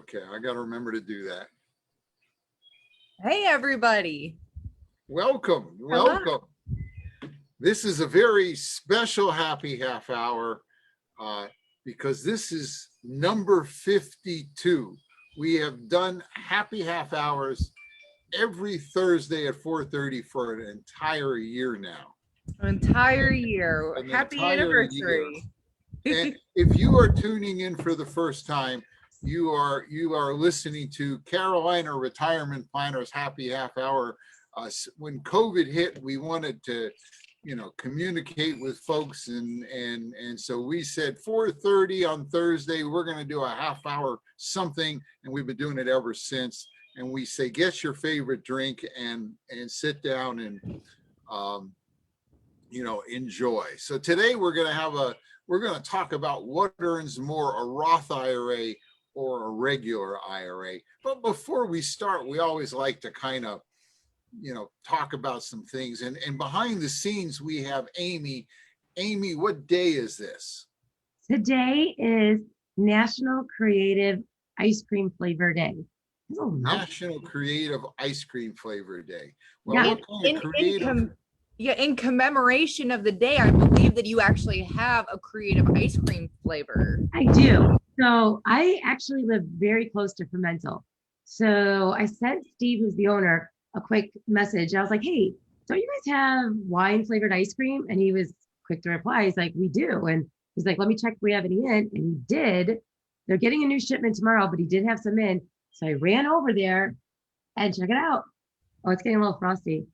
Okay, I got to remember to do that. Hey, everybody. Welcome. This is a very special happy half hour because this is number 52. We have done happy half hours every Thursday at 4:30 for an entire year now. An entire year. Happy anniversary. And if you are tuning in for the first time, you are listening to Carolina Retirement Planners Happy Half Hour. When COVID hit, we wanted to, communicate with folks, and so we said 4:30 on Thursday, we're going to do a half hour something, and we've been doing it ever since. And we say, get your favorite drink and sit down and enjoy. So today we're going to talk about what earns more, a Roth IRA or a regular IRA. But before we start, we always like to kind of, talk about some things. And behind the scenes, we have Amy. Amy, what day is this? Today is National Creative Ice Cream Flavor Day. National Creative Ice Cream Flavor Day. Well, Yeah. what kind of creative? In commemoration of the day, I believe that you actually have a creative ice cream flavor. I do. So I actually live very close to Fermental. So I sent Steve, who's the owner, a quick message. I was like, hey, don't you guys have wine flavored ice cream? And he was quick to reply. He's like, we do. And he's like, let me check if we have any in. And he did. They're getting a new shipment tomorrow, but he did have some in. So I ran over there and check it out. Oh, it's getting a little frosty.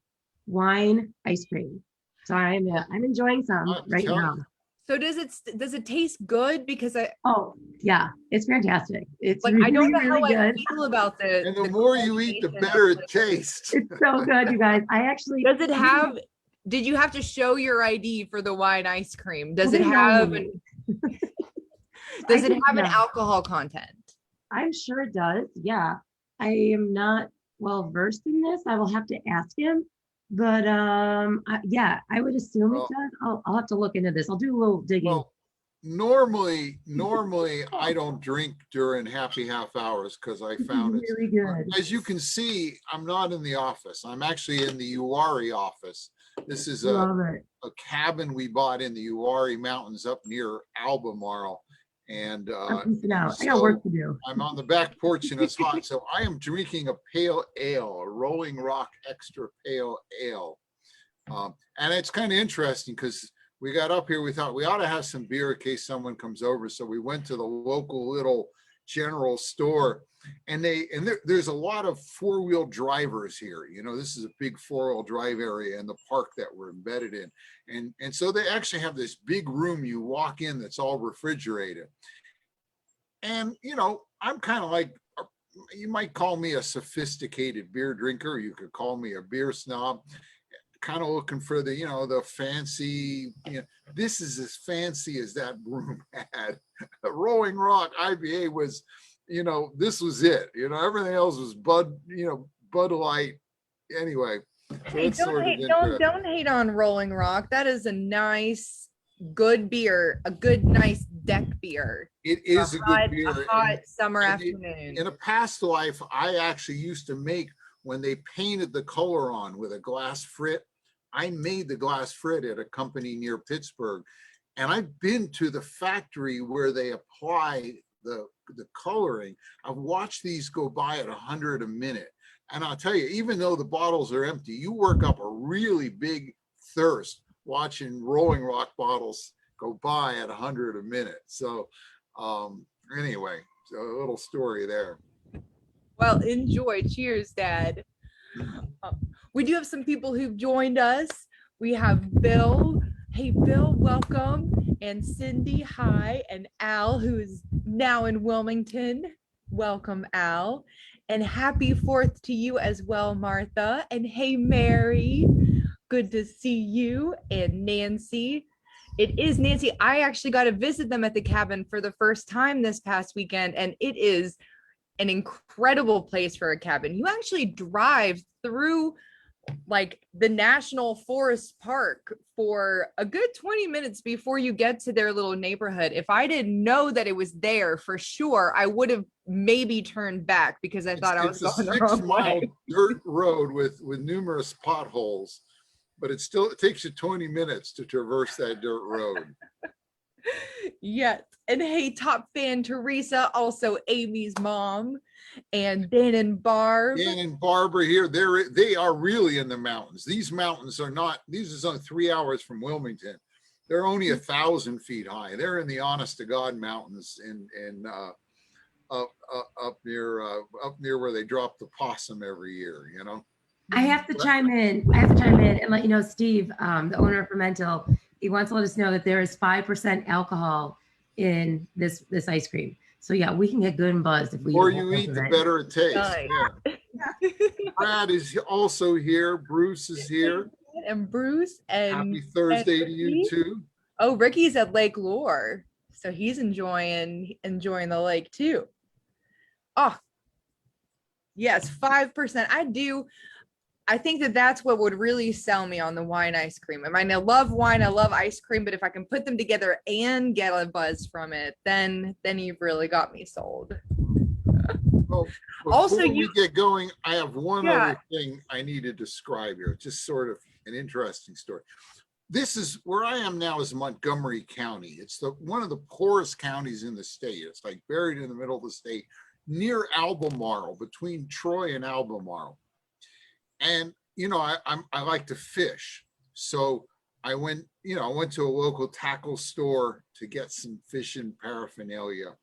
Wine ice cream. So I'm enjoying some right now. So does it taste good? Because yeah, it's fantastic. It's like, really, I don't know really how good. I feel about the. And the more you eat, the better it tastes. It's so good, you guys. Did you have to show your ID for the wine ice cream? Does it have an alcohol content? I'm sure it does. Yeah. I am not well versed in this. I will have to ask him. But yeah, I would assume it does. I'll have to look into this. I'll do a little digging. Well, normally I don't drink during happy half hours because I found it really good. As you can see, I'm not in the office. I'm actually in the Uwharrie office. This is a cabin we bought in the Uwharrie Mountains up near Albemarle. And I got work to do. I'm on the back porch and it's hot. So I am drinking a pale ale, a Rolling Rock Extra Pale Ale. And it's kind of interesting because we got up here, we thought we ought to have some beer in case someone comes over. So we went to the local little general store, and there's a lot of four-wheel drivers here. This is a big four-wheel drive area in the park that we're embedded in. And so they actually have this big room you walk in that's all refrigerated. And, I'm kind of like, you might call me a sophisticated beer drinker. You could call me a beer snob, kind of looking for the, the fancy, this is as fancy as that room had. Rolling Rock IPA was, this was it. Everything else was Bud Light. Anyway. Hey, don't hate on Rolling Rock. That is a nice, good beer, a good, nice deck beer. It is a good beer. A hot summer afternoon. In a past life, I actually used to make, when they painted the color on with a glass frit, I made the glass frit at a company near Pittsburgh. And I've been to the factory where they apply the coloring. I've watched these go by at 100 a minute. And I'll tell you, even though the bottles are empty, you work up a really big thirst watching Rolling Rock bottles go by at 100 a minute. So anyway, so a little story there. Well, enjoy. Cheers, Dad. We do have some people who've joined us. We have Bill. Hey, Bill, welcome. And Cindy, hi. And Al, who is now in Wilmington. Welcome, Al. And happy 4th to you as well, Martha. And hey, Mary, good to see you. And Nancy. It is Nancy. I actually got to visit them at the cabin for the first time this past weekend. And it is an incredible place for a cabin. You actually drive through like the National Forest Park for a good 20 minutes before you get to their little neighborhood. If I didn't know that it was there for sure, I would have maybe turned back because I thought I was It's a going the wrong 6-mile way. dirt road with numerous potholes, but it takes you 20 minutes to traverse that dirt road. Yes. And hey, top fan Teresa, also Amy's mom, and Dan and Barb. Dan and Barbara here, they are really in the mountains. These mountains are not, these are only 3 hours from Wilmington. They're only 1,000 feet high. They're in the honest to God mountains up near where they drop the possum every year, you know. I have to chime in. I have to chime in and let you know, Steve, the owner of Fermental, he wants to let us know that there is 5% alcohol in this ice cream. So yeah, we can get good and buzzed if we. The more you eat, the better it tastes. Nice. Yeah. Brad is also here. Bruce is here. And Bruce and Happy Thursday to you too. Oh, Ricky's at Lake Lure, so he's enjoying the lake too. Oh, yes, 5%. I think that's what would really sell me on the wine ice cream. I mean, I love wine, I love ice cream, but if I can put them together and get a buzz from it, then you've really got me sold. Well, Also, we get going, I have one other thing I need to describe here. Just sort of an interesting story. This is where I am now, is Montgomery County. It's one of the poorest counties in the state. It's like buried in the middle of the state, near Albemarle, between Troy and Albemarle. And, you know, I like to fish. So I went to a local tackle store to get some fishing paraphernalia.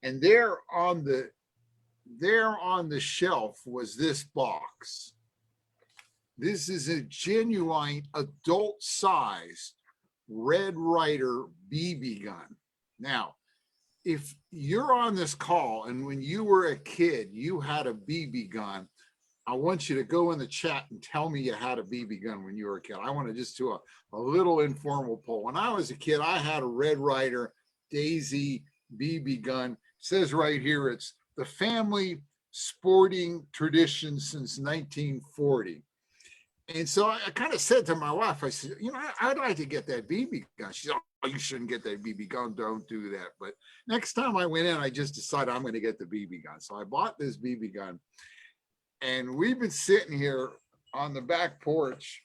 And there on the shelf was this box. This is a genuine adult sized Red Ryder BB gun. Now, if you're on this call and when you were a kid, you had a BB gun, I want you to go in the chat and tell me you had a BB gun when you were a kid. I want to just do a little informal poll. When I was a kid, I had a Red Ryder Daisy BB gun. It says right here, it's the family sporting tradition since 1940. And so I kind of said to my wife, I said, you know, I'd like to get that BB gun. She said, oh, you shouldn't get that BB gun. Don't do that. But next time I went in, I just decided I'm going to get the BB gun. So I bought this BB gun. And we've been sitting here on the back porch,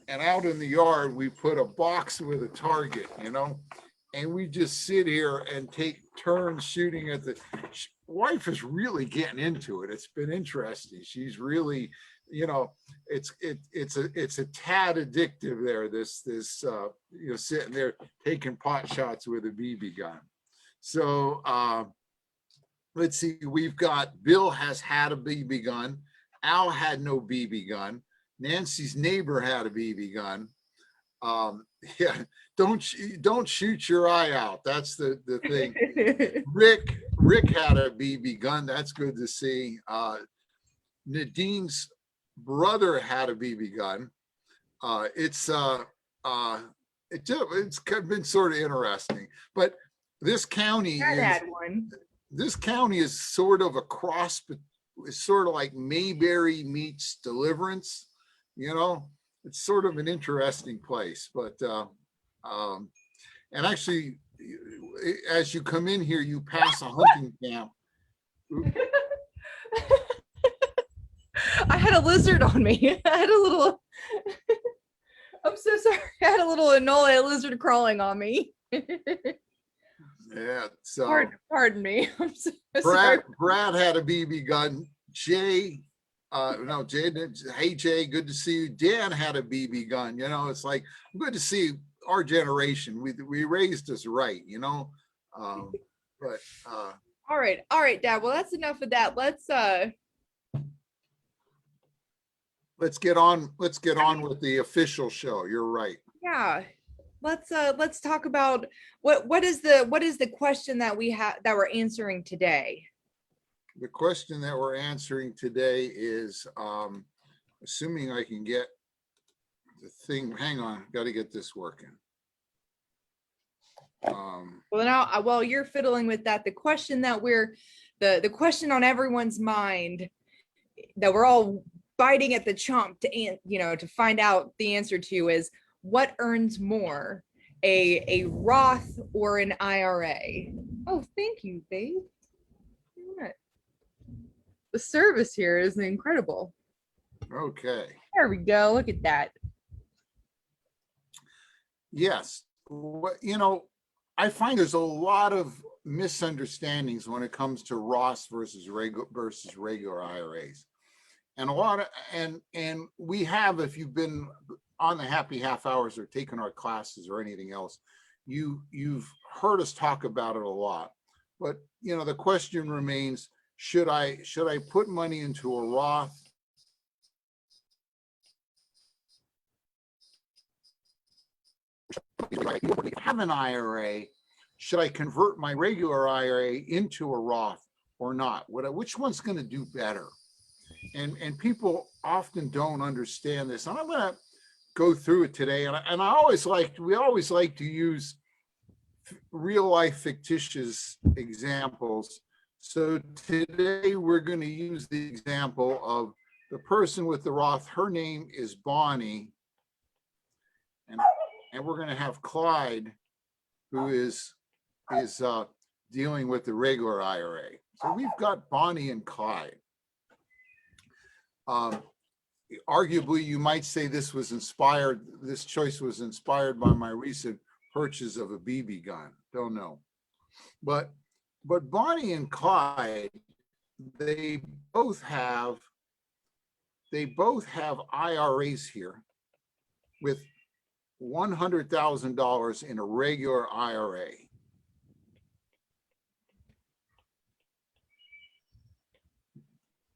and out in the yard, we put a box with a target, you know, and we just sit here and take turns shooting at the wife is really getting into it. It's been interesting. She's really, you know, it's a tad addictive there. This you know, sitting there taking pot shots with a BB gun. So let's see, we've got Bill has had a BB gun. Al had no BB gun. Nancy's neighbor had a BB gun. Yeah, don't shoot your eye out. That's the thing. Rick had a BB gun. That's good to see. Nadine's brother had a BB gun. It's been sort of interesting, but this county is sort of a cross, it's sort of like Mayberry meets Deliverance, you know. It's sort of an interesting place, but and actually, as you come in here, you pass a hunting camp. I had a lizard on me. I had a little, I'm so sorry. I had a little Enola lizard crawling on me. Yeah, so pardon me. I'm so sorry. Brad had a BB gun. Jay, hey Jay, good to see you. Dan had a BB gun. You know, it's like good to see our generation. We raised us right, you know. But all right, Dad. Well, that's enough of that. Let's get on with the official show. You're right. Yeah. Let's talk about what is the question that we're answering today. The question that we're answering today is, assuming I can get the thing, hang on, got to get this working. While you're fiddling with that, the question that the question on everyone's mind that we're all fighting at the chomp to, to find out the answer to is what earns more, a Roth or an IRA? Oh, thank you, babe. What? The service here is incredible. Okay. There we go. Look at that. Yes. I find there's a lot of misunderstandings when it comes to Roths versus regular IRAs. And and we have, if you've been on the Happy Half Hours or taken our classes or anything else, you've heard us talk about it a lot. But the question remains, should I put money into a Roth? Have an IRA, should I convert my regular IRA into a Roth or not? Which one's going to do better? And people often don't understand this. And I'm going to go through it today. And we always like to use real life fictitious examples. So today we're going to use the example of the person with the Roth. Her name is Bonnie. And we're going to have Clyde, who is dealing with the regular IRA. So we've got Bonnie and Clyde. Arguably, you might say this choice was inspired by my recent purchase of a BB gun. Don't know. But Bonnie and Clyde, they both have IRAs here with $100,000 in a regular IRA.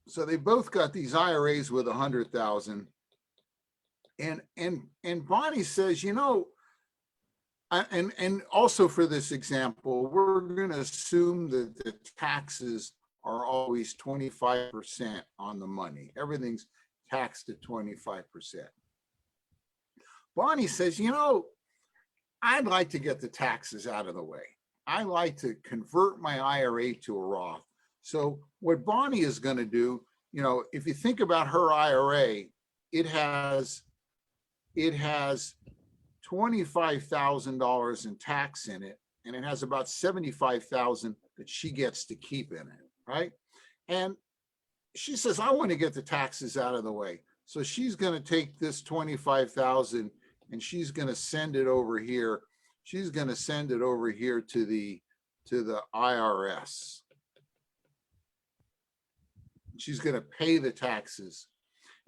So they both got these IRAs with 100,000. And Bonnie says, and also for this example, we're going to assume that the taxes are always 25% on the money. Everything's taxed at 25%. Bonnie says, I'd like to get the taxes out of the way. I like to convert my IRA to a Roth. So what Bonnie is going to do, if you think about her IRA, it has $25,000 in tax in it, and it has about $75,000 that she gets to keep in it, right? And she says, I want to get the taxes out of the way. So she's going to take this $25,000 and she's going to send it over here. She's going to send it over here to the IRS. She's going to pay the taxes.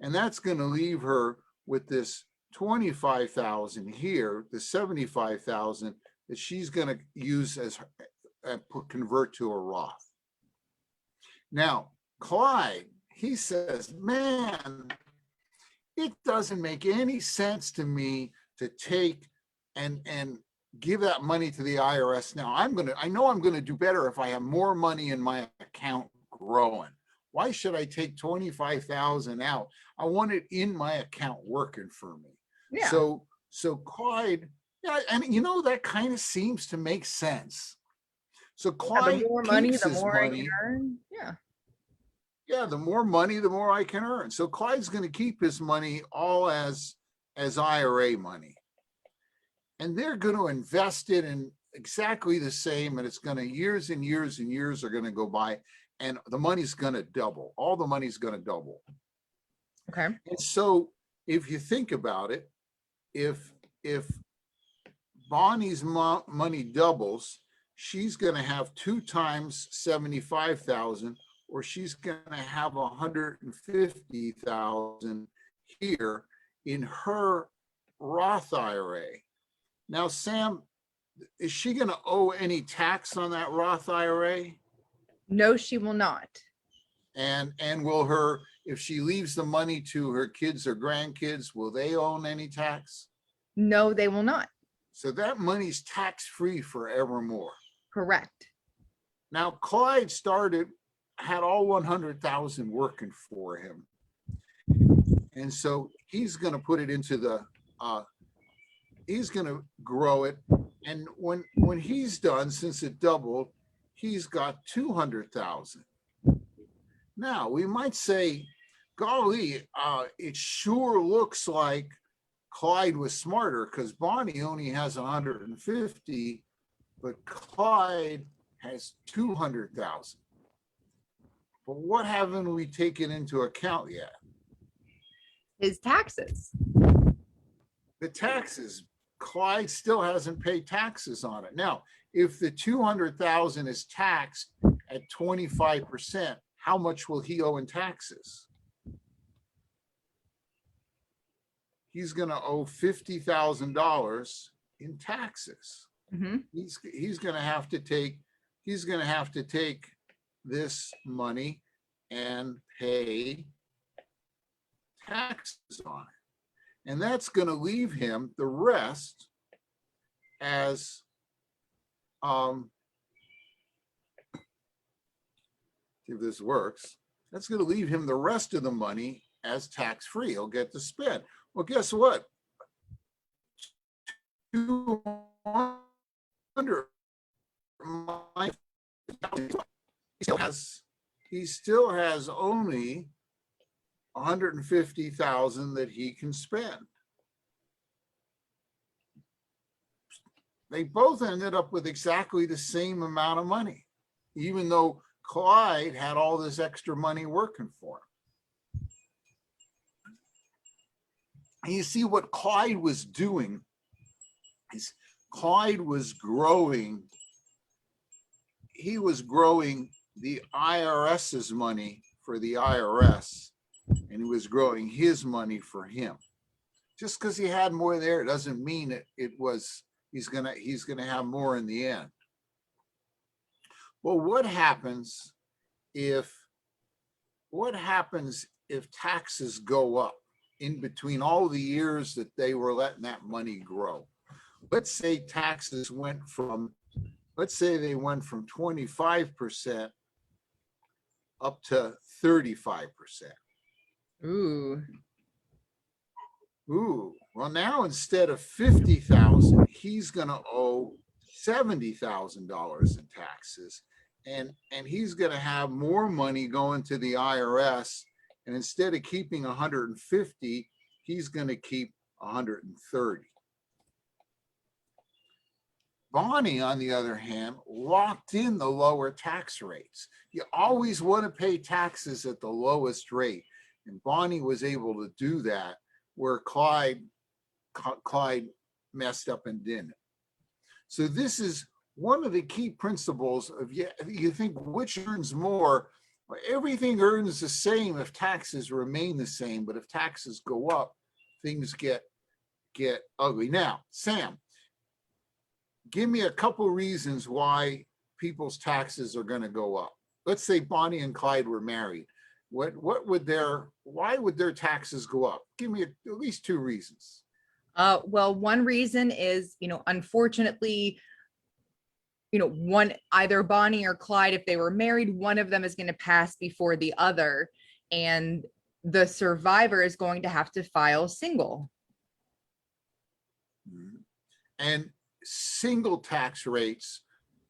And that's going to leave her with this $25,000 here, the $75,000 that she's going to use as convert to a Roth. Now, Clyde, he says, man, it doesn't make any sense to me to take and give that money to the IRS. Now I know I'm going to do better if I have more money in my account growing. Why should I take 25,000 out? I want it in my account working for me. Yeah. So Clyde, and that kind of seems to make sense. So Clyde, the more money, the more I can earn. Yeah. Yeah, the more money, the more I can earn. So Clyde's going to keep his money all as IRA money. And they're going to invest it in exactly the same, and it's going to years and years and years are going to go by, and the money's going to double. All the money's going to double. Okay. And so if you think about it, if Bonnie's money doubles, she's going to have 2 times 75,000, or she's going to have 150,000 here in her Roth IRA. Now, Sam, is she going to owe any tax on that Roth IRA? No, she will not. And will her, if she leaves the money to her kids or grandkids, will they own any tax? No, they will not. So that money's tax-free forevermore. Correct. Now, Clyde had all 100,000 working for him. And so he's going to put it into he's going to grow it. And when he's done, since it doubled, he's got 200,000. Now we might say, golly, it sure looks like Clyde was smarter because Bonnie only has 150, but Clyde has 200,000. But what haven't we taken into account yet? His taxes. The taxes. Clyde still hasn't paid taxes on it. Now, if the 200,000 is taxed at 25%, how much will he owe in taxes? He's going to owe $50,000 in taxes. Mhm. He's going to have to take this money and pay taxes on it. And that's going to leave him the rest as if this works, that's going to leave him the rest of the money as tax-free. He'll get to spend. Well, guess what? 200, he still has only 150,000 that he can spend. They both ended up with exactly the same amount of money, even though Clyde had all this extra money working for him. And you see what Clyde was doing is Clyde was growing. He was growing the IRS's money for the IRS, and he was growing his money for him. Just because he had more there doesn't mean he's gonna have more in the end. Well, what happens if taxes go up in between all the years that they were letting that money grow? Let's say taxes went from, let's say they went from 25% up to 35%. Ooh. Ooh, well now instead of 50,000, he's gonna owe $70,000 in taxes. And he's gonna have more money going to the IRS. And instead of keeping 150, he's gonna keep 130. Bonnie, on the other hand, locked in the lower tax rates. You always want to pay taxes at the lowest rate. And Bonnie was able to do that, where Clyde messed up and didn't. So this is one of the key principles of, you think which earns more? Well, everything earns the same if taxes remain the same, but if taxes go up, things get ugly. Now, Sam, give me a couple reasons why people's taxes are going to go up. Let's say Bonnie and Clyde were married. Why would their taxes go up? Give me at least two reasons. Well, one reason is, unfortunately, either Bonnie or Clyde, if they were married, one of them is going to pass before the other, and the survivor is going to have to file single. And single tax rates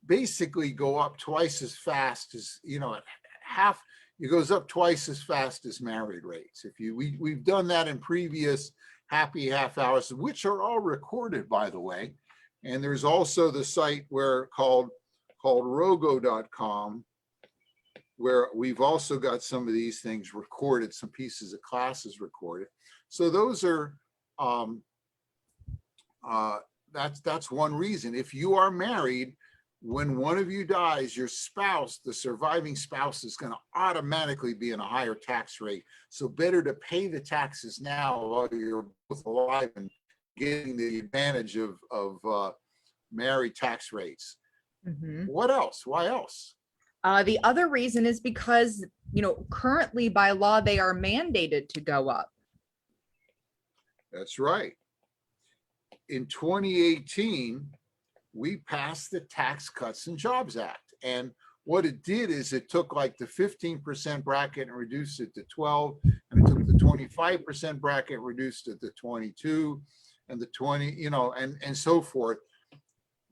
basically go up twice as fast as, it goes up twice as fast as married rates. We've done that in previous happy half hours, which are all recorded, by the way. And there's also the site called rogo.com, where we've also got some of these things recorded, some pieces of classes recorded. So those are, that's one reason. If you are married, when one of you dies, your spouse, the surviving spouse, is going to automatically be in a higher tax rate. So better to pay the taxes now while you're both alive and getting the advantage of married tax rates. Mm-hmm. What else? Why else? The other reason is because, currently by law, they are mandated to go up. That's right. In 2018, we passed the Tax Cuts and Jobs Act. And what it did is it took like the 15% bracket and reduced it to 12, and it took the 25% bracket and reduced it to 22, and the 20, and so forth.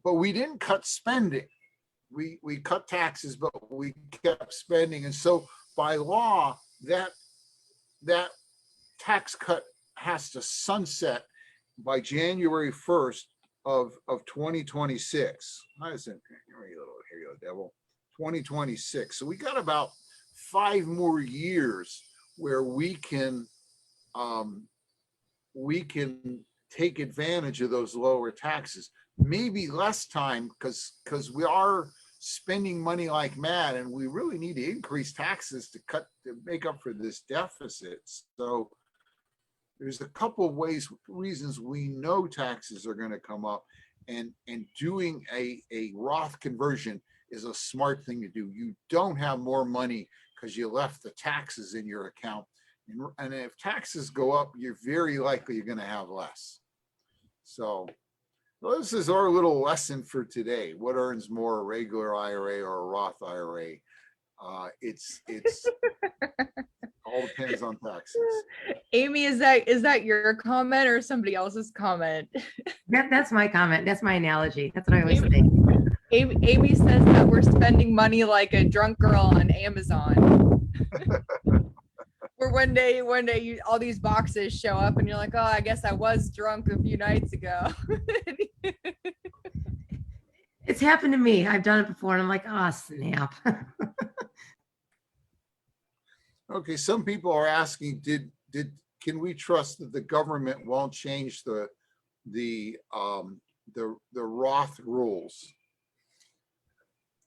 But we didn't cut spending. We cut taxes, but we kept spending. And so by law, that that tax cut has to sunset by January 1st of 2026. How is it? Here you go, devil. 2026. So we got about 5 more years where we can take advantage of those lower taxes. Maybe less time because we are spending money like mad, and we really need to increase taxes to make up for this deficit. So there's a couple of reasons we know taxes are going to come up, and doing a Roth conversion is a smart thing to do. You don't have more money because you left the taxes in your account. And if taxes go up, you're very likely you're going to have less. So this is our little lesson for today. What earns more, a regular IRA or a Roth IRA? It's all depends on taxes. Amy, is that your comment or somebody else's comment? That's my comment. That's my analogy. That's what I always say. Amy says that we're spending money like a drunk girl on Amazon. Where one day all these boxes show up and you're like, oh, I guess I was drunk a few nights ago. It's happened to me. I've done it before, and I'm like, oh, snap. Okay, some people are asking, can we trust that the government won't change the Roth rules?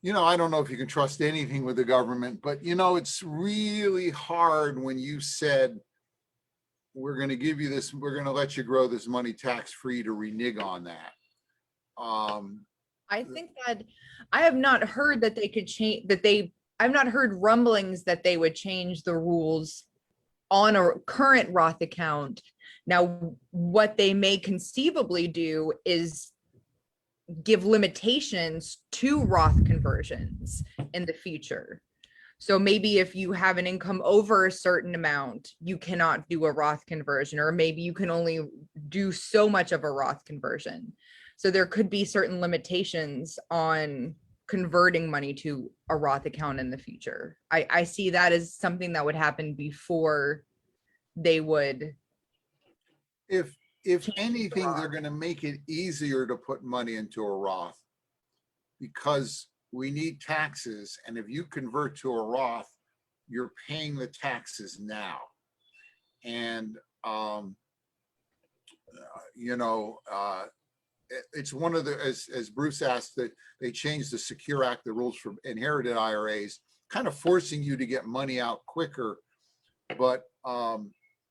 I don't know if you can trust anything with the government, but it's really hard when you said, we're going to give you this, we're going to let you grow this money tax-free to renege on that. I think that I have not heard that they could change I've not heard rumblings that they would change the rules on a current Roth account. Now, what they may conceivably do is give limitations to Roth conversions in the future. So maybe if you have an income over a certain amount, you cannot do a Roth conversion, or maybe you can only do so much of a Roth conversion. So there could be certain limitations on converting money to a Roth account in the future. I see that as something that would happen before they would. If anything, they're going to make it easier to put money into a Roth because we need taxes. And if you convert to a Roth, you're paying the taxes now. And, it's one of the, as Bruce asked, that they changed the Secure Act, the rules for inherited IRAs, kind of forcing you to get money out quicker. But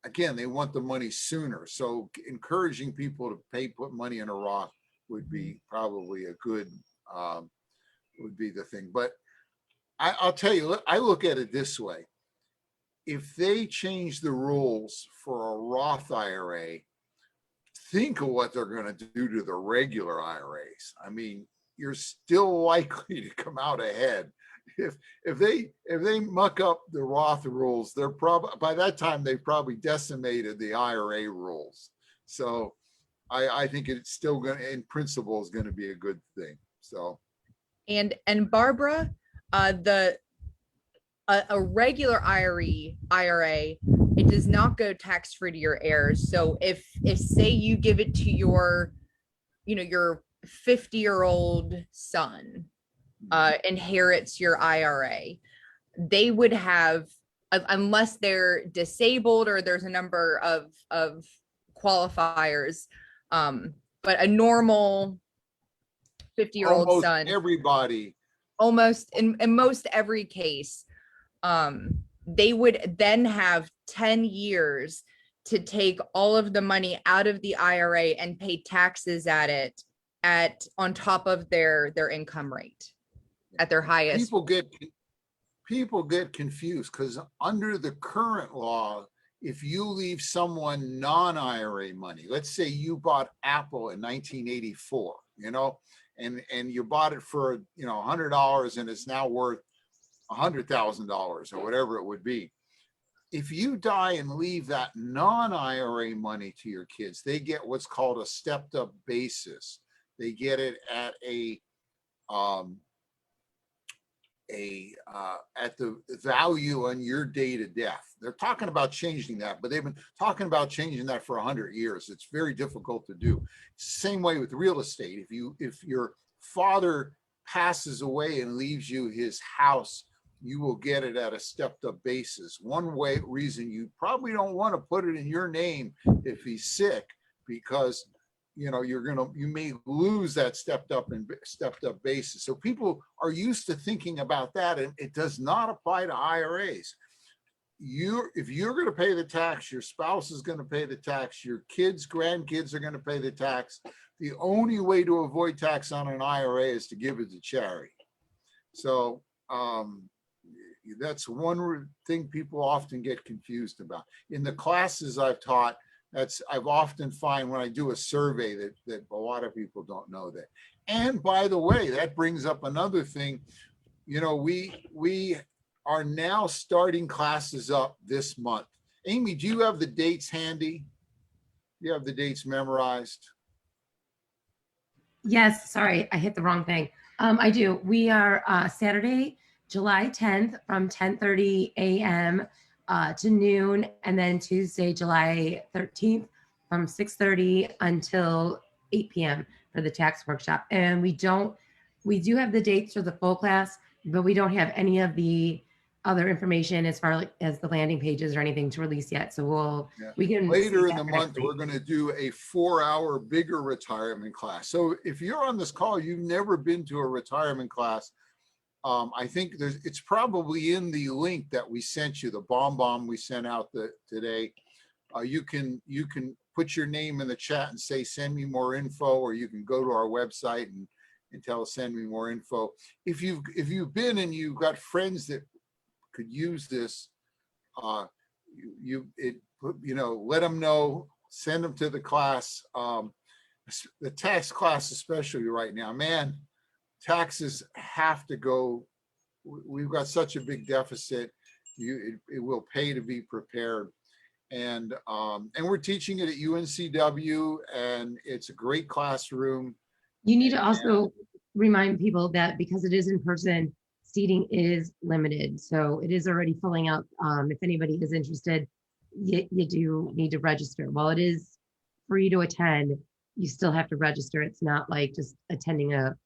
again, they want the money sooner. So encouraging people to put money in a Roth would be probably a good, would be the thing. But I'll tell you, I look at it this way. If they change the rules for a Roth IRA, think of what they're going to do to the regular IRAs. I mean, you're still likely to come out ahead. If they muck up the Roth rules, they're probably, by that time they've probably decimated the IRA rules. So I think it's still going to, in principle, is going to be a good thing. So And Barbara, a regular IRA, it does not go tax free to your heirs. So if say you give it to your 50-year-old son inherits your IRA, they would have, unless they're disabled or there's a number of qualifiers, but a normal 50-year-old son, everybody, almost in most every case, they would then have 10 years to take all of the money out of the IRA and pay taxes on top of their income rate at their highest. People get confused because under the current law, if you leave someone non-IRA money, let's say you bought Apple in 1984, and you bought it for $100 and it's now worth $100,000 or whatever it would be. If you die and leave that non-IRA money to your kids, they get what's called a stepped up basis. They get it at at the value on your date of death. They're talking about changing that, but they've been talking about changing that for 100 years. It's very difficult to do. Same way with real estate. If your father passes away and leaves you his house, you will get it at a stepped up basis. One reason you probably don't want to put it in your name if he's sick, because you may lose that stepped up basis. So people are used to thinking about that, and it does not apply to IRAs. If you're going to pay the tax, your spouse is going to pay the tax, your kids, grandkids are going to pay the tax. The only way to avoid tax on an IRA is to give it to charity. So that's one thing people often get confused about. In the classes I've taught, I've often find when I do a survey that a lot of people don't know that. And by the way, that brings up another thing. We are now starting classes up this month. Amy, do you have the dates handy? Do you have the dates memorized? Yes, sorry, I hit the wrong thing. I do. We are Saturday, July 10th from 10:30 a.m. To noon, and then Tuesday, July 13th from 6:30 until 8 p.m. for the tax workshop. And we do have the dates for the full class, but we don't have any of the other information as far as the landing pages or anything to release yet. So we can later in the month, we're going to do a 4-hour bigger retirement class. So if you're on this call, you've never been to a retirement class, I think it's probably in the link that we sent you, the bomb we sent out today. You can put your name in the chat and say, send me more info, or you can go to our website and tell us, send me more info. If you've been and you've got friends that could use this, let them know, send them to the class. The tax class, especially right now, man, taxes have to go. We've got such a big deficit. It will pay to be prepared. And we're teaching it at UNCW, and it's a great classroom. You need to also remind people that because it is in person, seating is limited. So it is already filling up. If anybody is interested, you do need to register. While it is free to attend, you still have to register. It's not like just attending our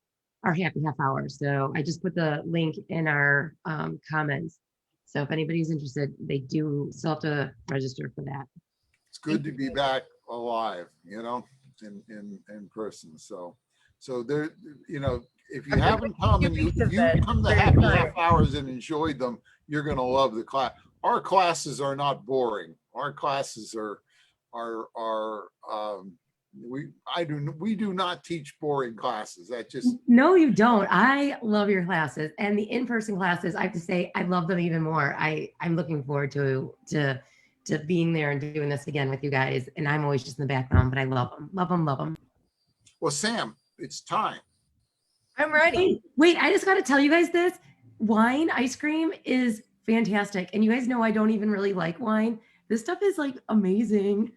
happy half hour. So I just put the link in our comments. So if anybody's interested, they do still have to register for that. It's good to be back alive, in person. So there, if you haven't come and you come to happy half hours and enjoyed them, you're going to love the class. Our classes are not boring. Our classes we do not teach boring classes. No, you don't. I love your classes, and the in-person classes, I have to say, I love them even more. I'm looking forward to being there and doing this again with you guys. And I'm always just in the background, but I love them. Well, Sam, it's time. I'm ready. Wait, I just got to tell you guys this. Wine ice cream is fantastic. And you guys know I don't even really like wine. This stuff is like amazing.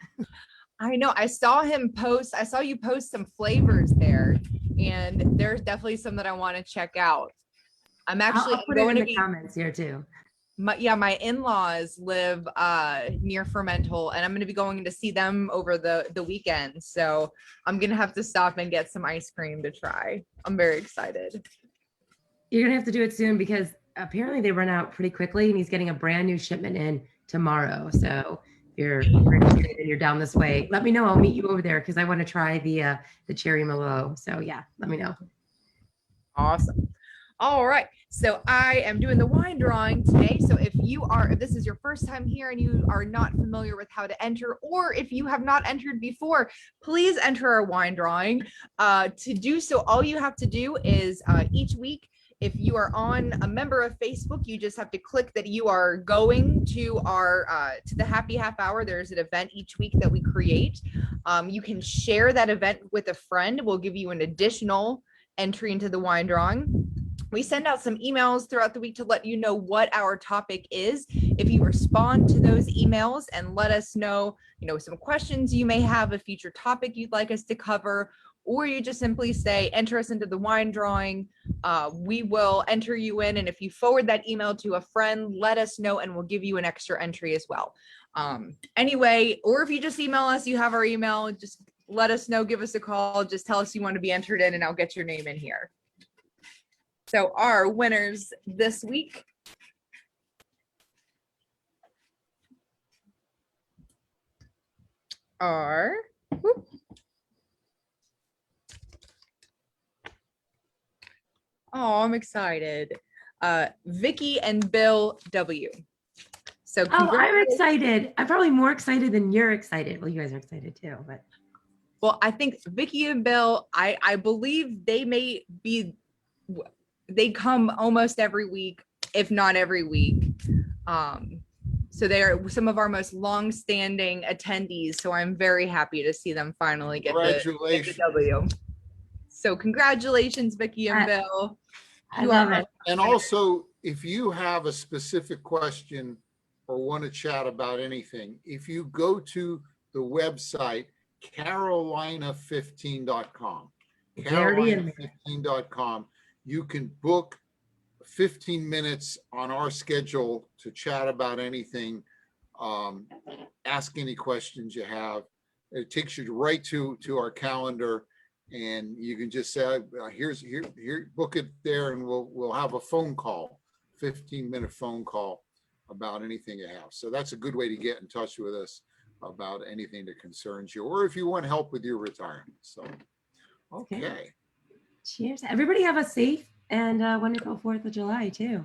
I know. I saw you post some flavors there, and there's definitely some that I want to check out. I'm actually I'll put it in the comments here too. My in-laws live near Fermental, and I'm going to be going to see them over the weekend. So I'm going to have to stop and get some ice cream to try. I'm very excited. You're going to have to do it soon because apparently they run out pretty quickly, and he's getting a brand new shipment in tomorrow. So if you're interested and you're down this way, let me know. I'll meet you over there because I want to try the cherry Merlot. So yeah, let me know. Awesome. All right, so I am doing the wine drawing today. So if this is your first time here and you are not familiar with how to enter, or if you have not entered before, please enter our wine drawing. To do so, all you have to do is each week, if you are a member of Facebook, you just have to click that you are going to to the happy half hour. There's an event each week that we create. You can share that event with a friend. We'll give you an additional entry into the wine drawing. We send out some emails throughout the week to let you know what our topic is. If you respond to those emails and let us know, some questions you may have, a future topic you'd like us to cover, or you just simply say, enter us into the wine drawing. We will enter you in. And if you forward that email to a friend, let us know and we'll give you an extra entry as well. Anyway, or if you just email us, you have our email, just let us know, give us a call, just tell us you want to be entered in and I'll get your name in here. So our winners this week are, whoop. Oh, I'm excited. Vicky and Bill W. So Oh, I'm congratulations. excited. I'm probably more excited than you're excited. Well, you guys are excited too, but Well, I think Vicky and Bill, I believe they may be, they come almost every week, if not every week. So they are some of our most long-standing attendees. So I'm very happy to see them finally get the W. So congratulations, Vicky and Bill. I love it. And also, if you have a specific question or want to chat about anything, if you go to the website, carolina15.com, carolina15.com, you can book 15 minutes on our schedule to chat about anything, ask any questions you have. It takes you right to our calendar, and you can just say, here, book it there, and we'll have a phone call, 15-minute phone call about anything you have. So that's a good way to get in touch with us about anything that concerns you, or if you want help with your retirement. So, okay. Cheers. Everybody have a safe and wonderful 4th of July too.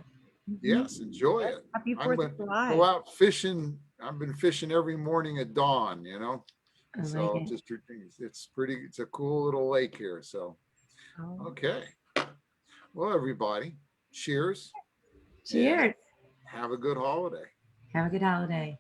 Yes, enjoy it. Happy I'm 4th gonna of July. go out fishing. I've been fishing every morning at dawn, I so like it. just it's a cool little lake here. So, Oh. okay. Well, everybody, cheers. Cheers. Have a good holiday. Have a good holiday.